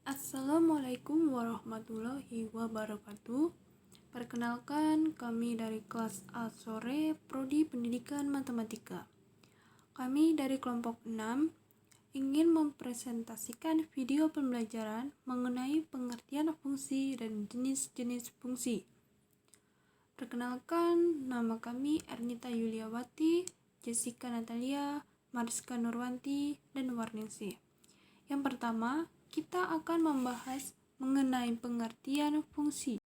Assalamualaikum warahmatullahi wabarakatuh. Perkenalkan, kami dari kelas A sore Prodi Pendidikan Matematika. Kami dari kelompok 6 ingin mempresentasikan video pembelajaran mengenai pengertian fungsi dan jenis-jenis fungsi. Perkenalkan, nama kami Ernita Yuliawati, Jessica Natalia, Mariska Nurwanti, dan Warningsih. Yang pertama, kita akan membahas mengenai pengertian fungsi.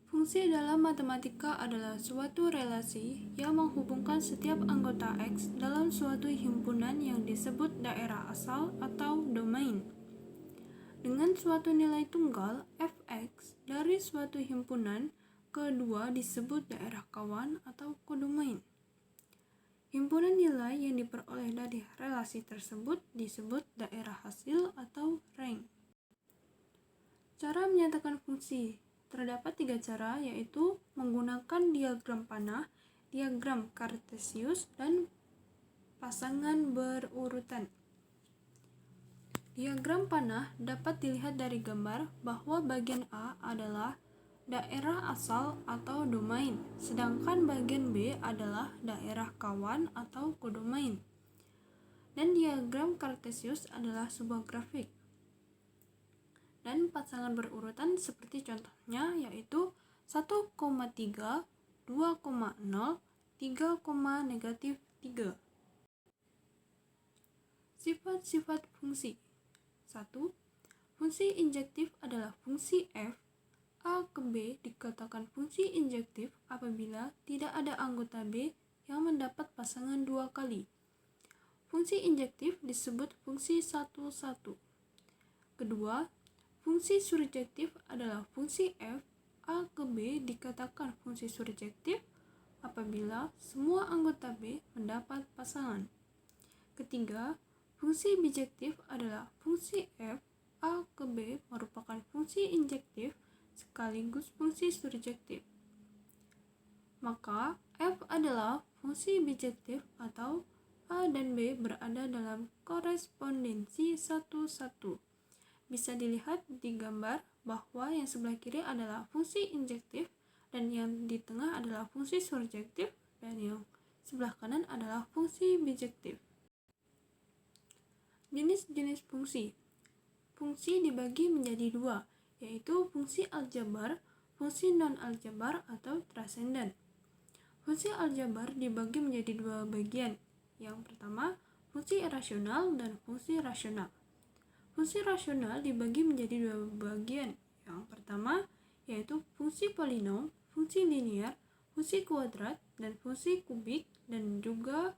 Fungsi dalam matematika adalah suatu relasi yang menghubungkan setiap anggota X dalam suatu himpunan yang disebut daerah asal atau domain. Dengan suatu nilai tunggal Fx dari suatu himpunan, kedua disebut daerah kawan atau kodomain. Himpunan nilai yang diperoleh dari relasi tersebut disebut daerah hasil atau rank. Cara menyatakan fungsi terdapat 3 cara, yaitu menggunakan diagram panah, diagram kartesius, dan pasangan berurutan. Diagram panah dapat dilihat dari gambar bahwa bagian A adalah daerah asal atau domain, sedangkan bagian B adalah daerah kawan atau kodomain. Dan diagram kartesius adalah sebuah grafik. Dan pasangan berurutan seperti contohnya yaitu 1,3, 2,0, 3,-3. Sifat-sifat fungsi. 1. Fungsi injektif adalah fungsi f. A ke B dikatakan fungsi injektif apabila tidak ada anggota B yang mendapat pasangan 2 kali. Fungsi injektif disebut fungsi 1, 1. Kedua, fungsi surjektif adalah fungsi f. A ke B dikatakan fungsi surjektif apabila semua anggota B mendapat pasangan. Ketiga, fungsi bijektif adalah fungsi f. A ke B merupakan fungsi injektif sekaligus fungsi surjektif. Maka f adalah fungsi bijektif atau A dan B berada dalam korespondensi 1, 1. Bisa dilihat di gambar bahwa yang sebelah kiri adalah fungsi injektif dan yang di tengah adalah fungsi surjektif dan yang sebelah kanan adalah fungsi bijektif. Jenis-jenis fungsi. Fungsi dibagi menjadi 2, yaitu fungsi aljabar, fungsi non-aljabar atau transenden. Fungsi aljabar dibagi menjadi 2 bagian. Yang pertama, fungsi irasional dan fungsi rasional. Fungsi rasional dibagi menjadi 2 bagian. Yang pertama, yaitu fungsi polinom, fungsi linear, fungsi kuadrat, dan fungsi kubik, dan juga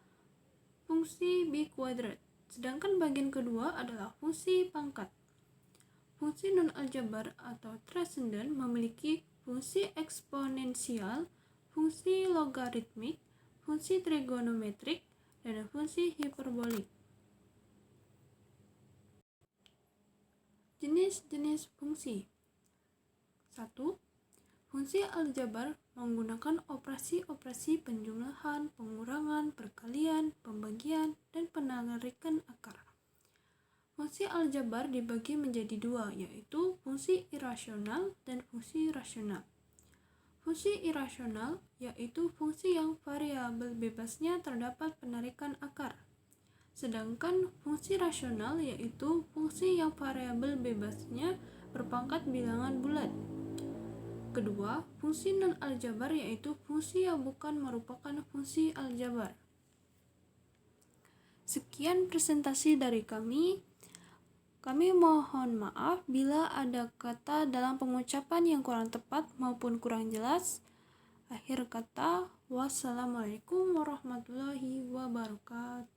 fungsi bikuadrat. Sedangkan bagian kedua adalah fungsi pangkat. Fungsi non-aljabar atau transenden memiliki fungsi eksponensial, fungsi logaritmik, fungsi trigonometrik, dan fungsi hiperbolik. Jenis-jenis fungsi. 1. Fungsi aljabar menggunakan operasi-operasi penjumlahan, pengurangan, perkalian, pembagian, dan penarikan akar. Fungsi aljabar dibagi menjadi 2, yaitu fungsi irasional dan fungsi rasional. Fungsi irasional yaitu fungsi yang variabel bebasnya terdapat penarikan akar. Sedangkan fungsi rasional yaitu fungsi yang variabel bebasnya berpangkat bilangan bulat. Kedua, fungsi non-aljabar yaitu fungsi yang bukan merupakan fungsi aljabar. Sekian presentasi dari kami. Kami mohon maaf bila ada kata dalam pengucapan yang kurang tepat maupun kurang jelas. Akhir kata, wassalamualaikum warahmatullahi wabarakatuh.